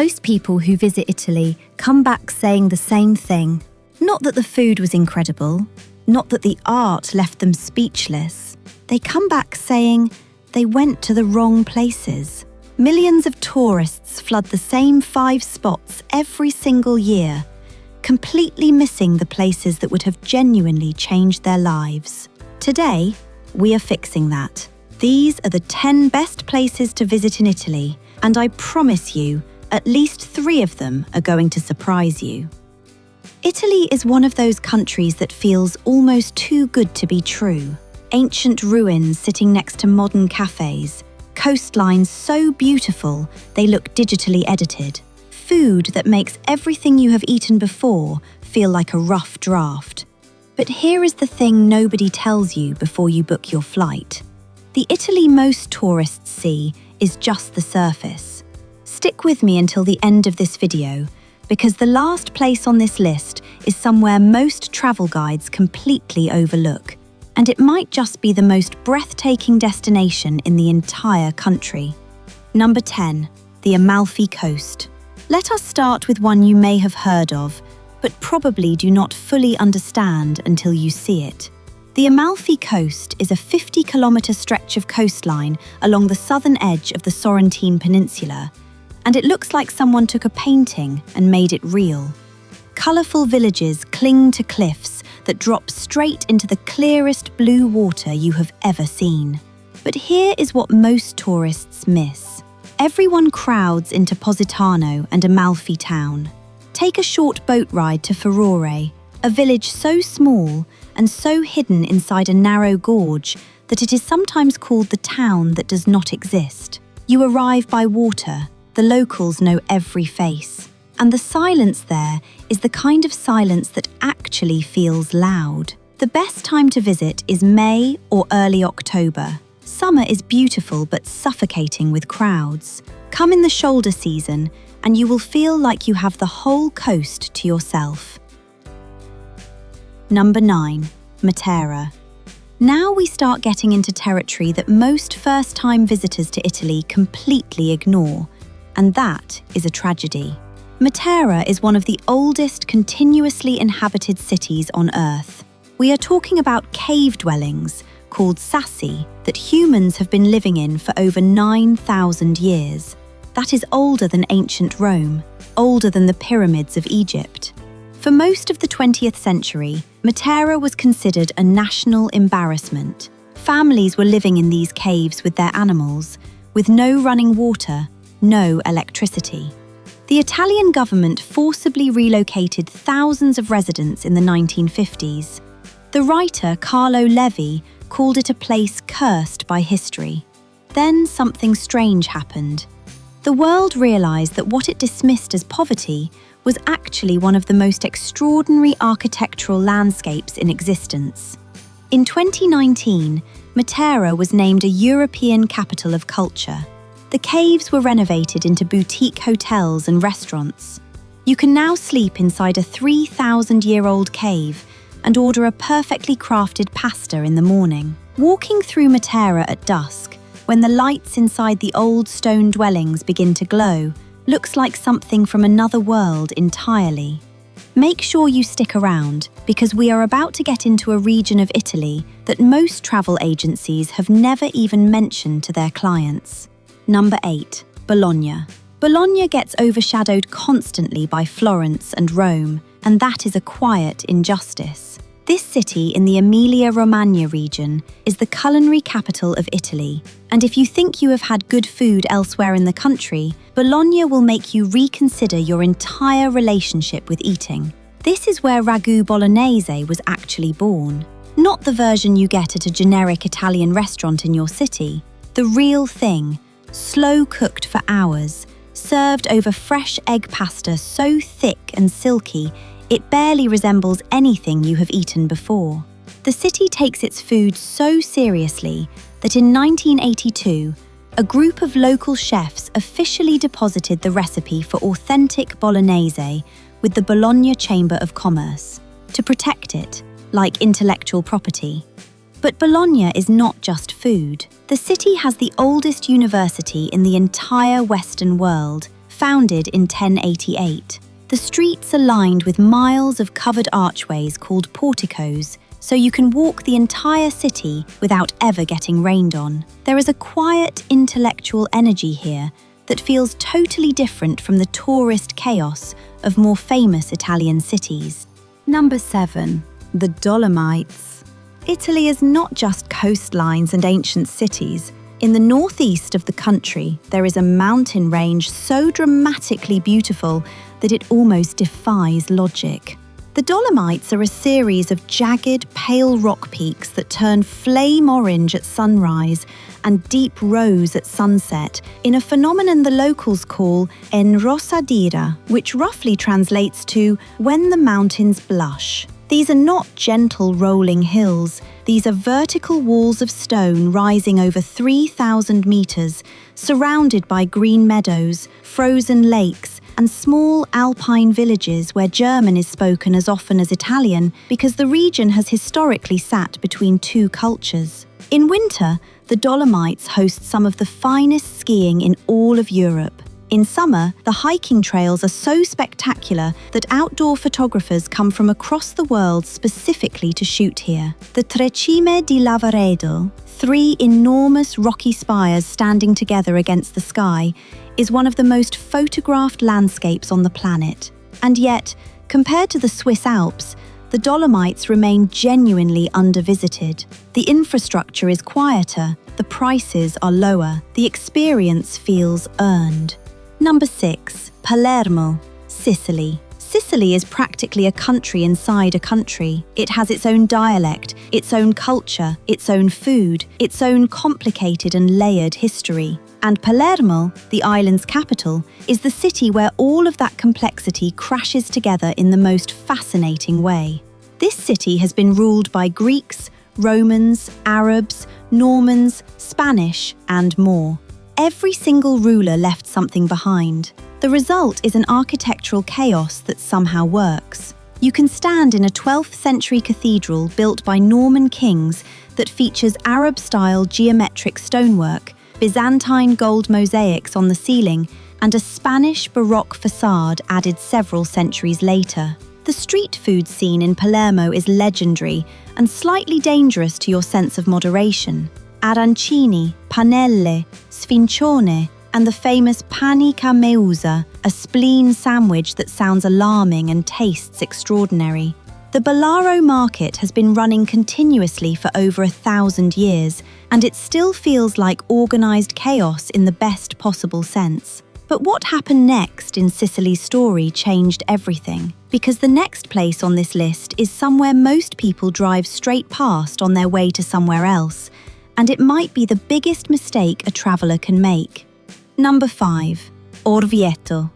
Most people who visit Italy come back saying the same thing. Not that the food was incredible, not that the art left them speechless. They come back saying they went to the wrong places. Millions of tourists flood the same 5 spots every single year, completely missing the places that would have genuinely changed their lives. Today, we are fixing that. These are the 10 best places to visit in Italy, and I promise you, at least 3 of them are going to surprise you. Italy is one of those countries that feels almost too good to be true. Ancient ruins sitting next to modern cafes, coastlines so beautiful they look digitally edited, food that makes everything you have eaten before feel like a rough draft. But here is the thing nobody tells you before you book your flight. The Italy most tourists see is just the surface. Stick with me until the end of this video, because the last place on this list is somewhere most travel guides completely overlook, and it might just be the most breathtaking destination in the entire country. Number 10. The Amalfi Coast. Let us start with one you may have heard of, but probably do not fully understand until you see it. The Amalfi Coast is a 50-kilometre stretch of coastline along the southern edge of the Sorrentine Peninsula, and it looks like someone took a painting and made it real. Colourful villages cling to cliffs that drop straight into the clearest blue water you have ever seen. But here is what most tourists miss. Everyone crowds into Positano and Amalfi town. Take a short boat ride to Furore, a village so small and so hidden inside a narrow gorge that it is sometimes called the town that does not exist. You arrive by water. The locals know every face. And the silence there is the kind of silence that actually feels loud. The best time to visit is May or early October. Summer is beautiful but suffocating with crowds. Come in the shoulder season and you will feel like you have the whole coast to yourself. Number 9. Matera. Now we start getting into territory that most first-time visitors to Italy completely ignore, and that is a tragedy. Matera is one of the oldest continuously inhabited cities on Earth. We are talking about cave dwellings called sassi that humans have been living in for over 9,000 years. That is older than ancient Rome, older than the pyramids of Egypt. For most of the 20th century, Matera was considered a national embarrassment. Families were living in these caves with their animals, with no running water, no electricity. The Italian government forcibly relocated thousands of residents in the 1950s. The writer Carlo Levi called it a place cursed by history. Then something strange happened. The world realized that what it dismissed as poverty was actually one of the most extraordinary architectural landscapes in existence. In 2019, Matera was named a European Capital of Culture. The caves were renovated into boutique hotels and restaurants. You can now sleep inside a 3,000-year-old cave and order a perfectly crafted pasta in the morning. Walking through Matera at dusk, when the lights inside the old stone dwellings begin to glow, looks like something from another world entirely. Make sure you stick around, because we are about to get into a region of Italy that most travel agencies have never even mentioned to their clients. Number 8. Bologna. Bologna gets overshadowed constantly by Florence and Rome, and that is a quiet injustice. This city in the Emilia-Romagna region is the culinary capital of Italy, and if you think you have had good food elsewhere in the country, Bologna will make you reconsider your entire relationship with eating. This is where ragu bolognese was actually born. Not the version you get at a generic Italian restaurant in your city. The real thing, slow cooked for hours, served over fresh egg pasta so thick and silky it barely resembles anything you have eaten before. The city takes its food so seriously that in 1982, a group of local chefs officially deposited the recipe for authentic bolognese with the Bologna Chamber of Commerce to protect it, like intellectual property. But Bologna is not just food. The city has the oldest university in the entire Western world, founded in 1088. The streets are lined with miles of covered archways called porticos, so you can walk the entire city without ever getting rained on. There is a quiet, intellectual energy here that feels totally different from the tourist chaos of more famous Italian cities. Number 7. The Dolomites. Italy is not just coastlines and ancient cities. In the northeast of the country, there is a mountain range so dramatically beautiful that it almost defies logic. The Dolomites are a series of jagged, pale rock peaks that turn flame orange at sunrise and deep rose at sunset in a phenomenon the locals call enrosadira, which roughly translates to when the mountains blush. These are not gentle rolling hills. These are vertical walls of stone rising over 3,000 meters, surrounded by green meadows, frozen lakes, and small alpine villages where German is spoken as often as Italian because the region has historically sat between two cultures. In winter, the Dolomites host some of the finest skiing in all of Europe. In summer, the hiking trails are so spectacular that outdoor photographers come from across the world specifically to shoot here. The Tre Cime di Lavaredo, 3 enormous rocky spires standing together against the sky, is one of the most photographed landscapes on the planet. And yet, compared to the Swiss Alps, the Dolomites remain genuinely undervisited. The infrastructure is quieter, the prices are lower, the experience feels earned. Number 6. Palermo, Sicily. Sicily is practically a country inside a country. It has its own dialect, its own culture, its own food, its own complicated and layered history. And Palermo, the island's capital, is the city where all of that complexity crashes together in the most fascinating way. This city has been ruled by Greeks, Romans, Arabs, Normans, Spanish, and more. Every single ruler left something behind. The result is an architectural chaos that somehow works. You can stand in a 12th century cathedral built by Norman kings that features Arab-style geometric stonework, Byzantine gold mosaics on the ceiling, and a Spanish Baroque facade added several centuries later. The street food scene in Palermo is legendary and slightly dangerous to your sense of moderation. Arancini, panelle, sfincione, and the famous panica meusa, a spleen sandwich that sounds alarming and tastes extraordinary. The Bolaro market has been running continuously for over 1,000 years, and it still feels like organized chaos in the best possible sense. But what happened next in Sicily's story changed everything, because the next place on this list is somewhere most people drive straight past on their way to somewhere else, and it might be the biggest mistake a traveller can make. Number 5. Orvieto.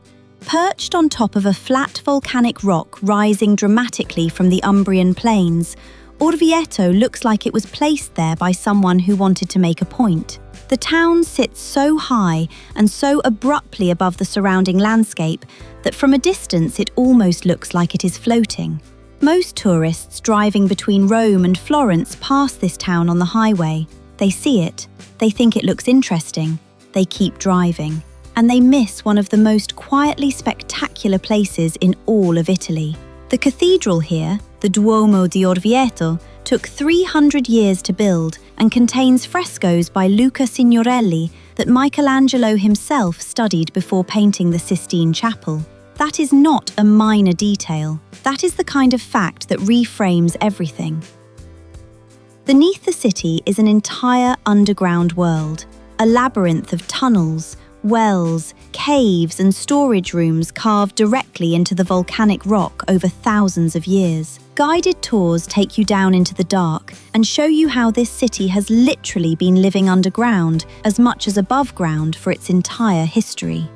Perched on top of a flat volcanic rock rising dramatically from the Umbrian Plains, Orvieto looks like it was placed there by someone who wanted to make a point. The town sits so high and so abruptly above the surrounding landscape that from a distance it almost looks like it is floating. Most tourists driving between Rome and Florence pass this town on the highway. They see it, they think it looks interesting, they keep driving, and they miss one of the most quietly spectacular places in all of Italy. The cathedral here, the Duomo di Orvieto, took 300 years to build and contains frescoes by Luca Signorelli that Michelangelo himself studied before painting the Sistine Chapel. That is not a minor detail. That is the kind of fact that reframes everything. Beneath the city is an entire underground world, a labyrinth of tunnels, wells, caves, and storage rooms carved directly into the volcanic rock over thousands of years. Guided tours take you down into the dark and show you how this city has literally been living underground as much as above ground for its entire history.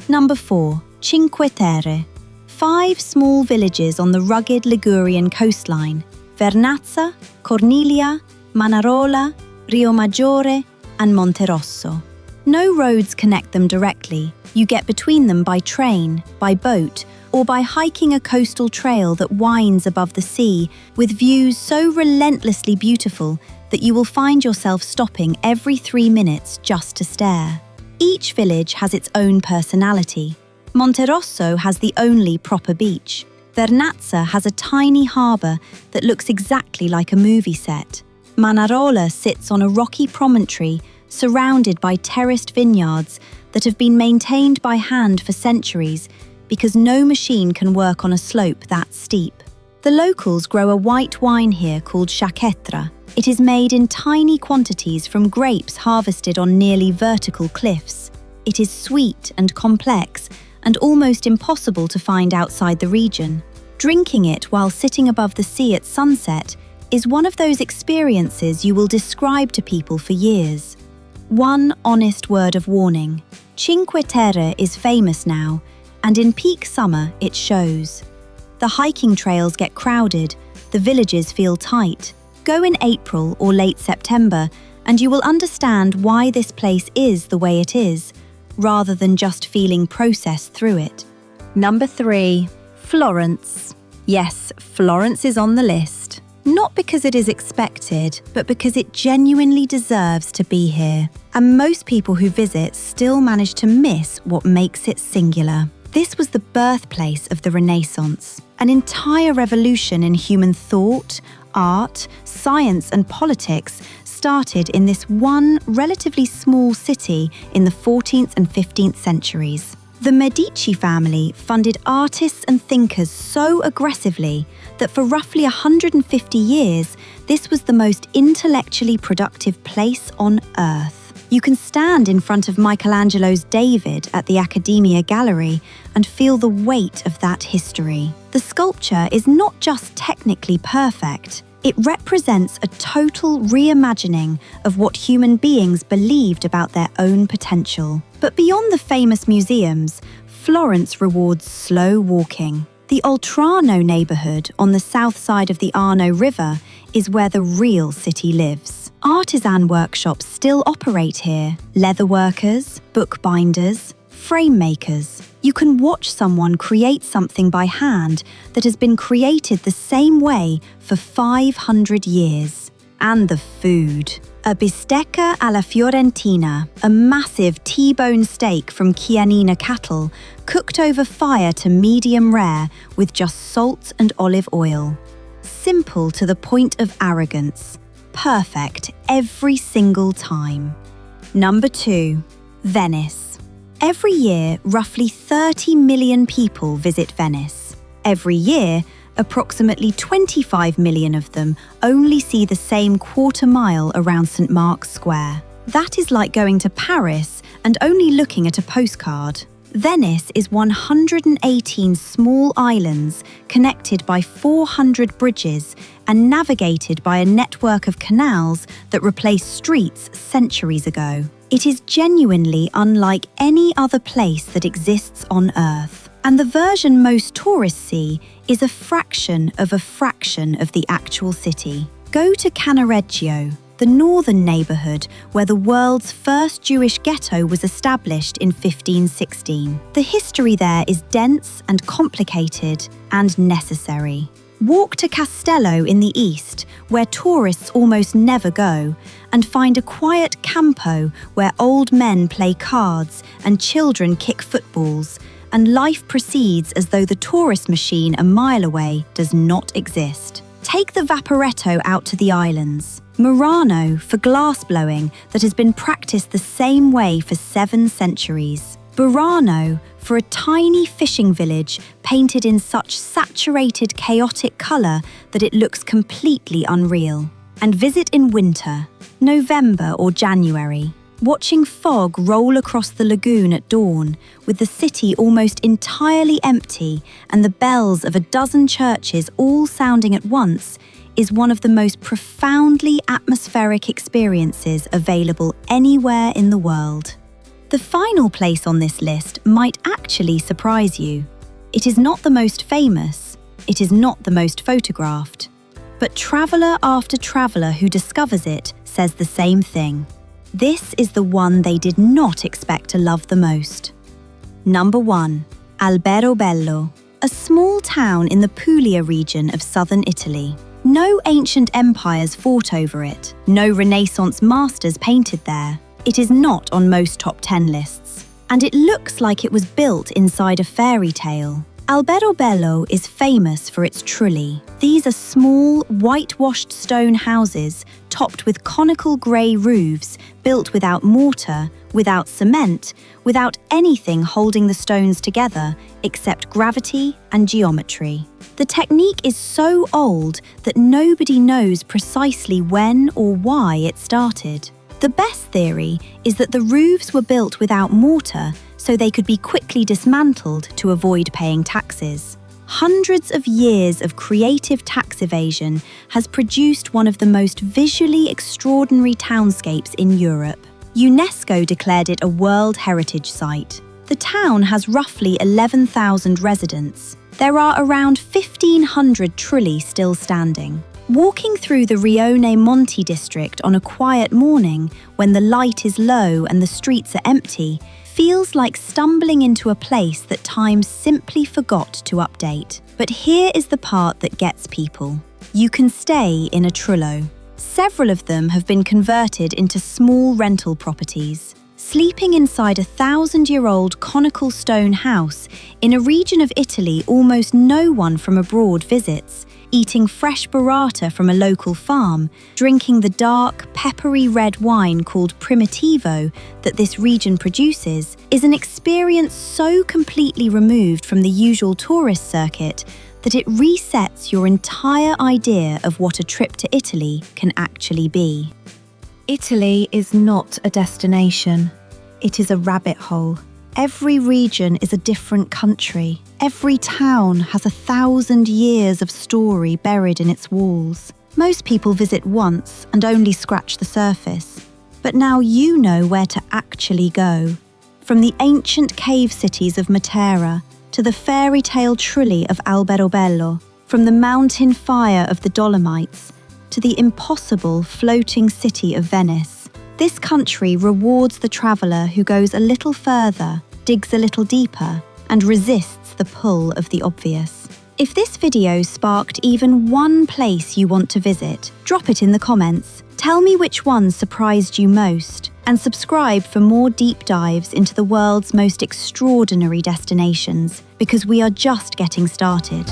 Number 4. Cinque Terre. 5 small villages on the rugged Ligurian coastline: Vernazza, Cornilia, Manarola, Riomaggiore, and Monterosso. No roads connect them directly. You get between them by train, by boat, or by hiking a coastal trail that winds above the sea with views so relentlessly beautiful that you will find yourself stopping every 3 minutes just to stare. Each village has its own personality. Monterosso has the only proper beach. Vernazza has a tiny harbour that looks exactly like a movie set. Manarola sits on a rocky promontory surrounded by terraced vineyards that have been maintained by hand for centuries because no machine can work on a slope that steep. The locals grow a white wine here called Chaquetra. It is made in tiny quantities from grapes harvested on nearly vertical cliffs. It is sweet and complex and almost impossible to find outside the region. Drinking it while sitting above the sea at sunset is one of those experiences you will describe to people for years. One honest word of warning: Cinque Terre is famous now, and in peak summer it shows. The hiking trails get crowded, the villages feel tight. Go in April or late September and you will understand why this place is the way it is, rather than just feeling processed through it. Number 3. Florence. Yes, Florence is on the list. Not because it is expected, but because it genuinely deserves to be here. And most people who visit still manage to miss what makes it singular. This was the birthplace of the Renaissance, an entire revolution in human thought, art, science and politics started in this one relatively small city in the 14th and 15th centuries. The Medici family funded artists and thinkers so aggressively that for roughly 150 years, this was the most intellectually productive place on earth. You can stand in front of Michelangelo's David at the Accademia Gallery and feel the weight of that history. The sculpture is not just technically perfect, it represents a total reimagining of what human beings believed about their own potential. But beyond the famous museums, Florence rewards slow walking. The Oltrarno neighbourhood on the south side of the Arno River is where the real city lives. Artisan workshops still operate here. Leatherworkers, bookbinders, frame makers. You can watch someone create something by hand that has been created the same way for 500 years. And the food. A bistecca alla fiorentina, a massive T-bone steak from Chianina cattle, cooked over fire to medium rare with just salt and olive oil. Simple to the point of arrogance. Perfect every single time. Number 2. Venice. Every year, roughly 30 million people visit Venice. Every year, approximately 25 million of them only see the same quarter mile around St. Mark's Square. That is like going to Paris and only looking at a postcard. Venice is 118 small islands connected by 400 bridges and navigated by a network of canals that replaced streets centuries ago. It is genuinely unlike any other place that exists on Earth. And the version most tourists see is a fraction of the actual city. Go to Cannaregio, the northern neighbourhood where the world's first Jewish ghetto was established in 1516. The history there is dense and complicated and necessary. Walk to Castello in the east, where tourists almost never go, and find a quiet campo where old men play cards and children kick footballs, and life proceeds as though the tourist machine a mile away does not exist. Take the Vaporetto out to the islands. Murano for glassblowing that has been practiced the same way for 7 centuries. Burano for a tiny fishing village painted in such saturated, chaotic colour that it looks completely unreal. And visit in winter, November or January, watching fog roll across the lagoon at dawn, with the city almost entirely empty and the bells of a dozen churches all sounding at once, is one of the most profoundly atmospheric experiences available anywhere in the world. The final place on this list might actually surprise you. It is not the most famous, it is not the most photographed, but traveller after traveller who discovers it says the same thing. This is the one they did not expect to love the most. Number 1. Alberobello, a small town in the Puglia region of southern Italy. No ancient empires fought over it, no Renaissance masters painted there. It is not on most top 10 lists. and it looks like it was built inside a fairy tale. Alberobello is famous for its trulli. These are small, whitewashed stone houses topped with conical grey roofs, built without mortar, without cement, without anything holding the stones together except gravity and geometry. The technique is so old that nobody knows precisely when or why it started. The best theory is that the roofs were built without mortar so they could be quickly dismantled to avoid paying taxes. Hundreds of years of creative tax evasion has produced one of the most visually extraordinary townscapes in Europe. UNESCO declared it a World Heritage Site. The town has roughly 11,000 residents. There are around 1,500 trulli still standing. Walking through the Rione Monti district on a quiet morning when the light is low and the streets are empty feels like stumbling into a place that time simply forgot to update. But here is the part that gets people. You can stay in a trullo. Several of them have been converted into small rental properties. Sleeping inside a 1,000-year-old conical stone house in a region of Italy almost no one from abroad visits, eating fresh burrata from a local farm, drinking the dark, peppery red wine called Primitivo that this region produces, is an experience so completely removed from the usual tourist circuit that it resets your entire idea of what a trip to Italy can actually be. Italy is not a destination. It is a rabbit hole. Every region is a different country. Every town has 1,000 years of story buried in its walls. Most people visit once and only scratch the surface. But now you know where to actually go. From the ancient cave cities of Matera to the fairy tale trulli of Alberobello, from the mountain fire of the Dolomites to the impossible floating city of Venice. This country rewards the traveller who goes a little further, digs a little deeper, and resists the pull of the obvious. If this video sparked even one place you want to visit, drop it in the comments. Tell me which one surprised you most, and subscribe for more deep dives into the world's most extraordinary destinations, because we are just getting started.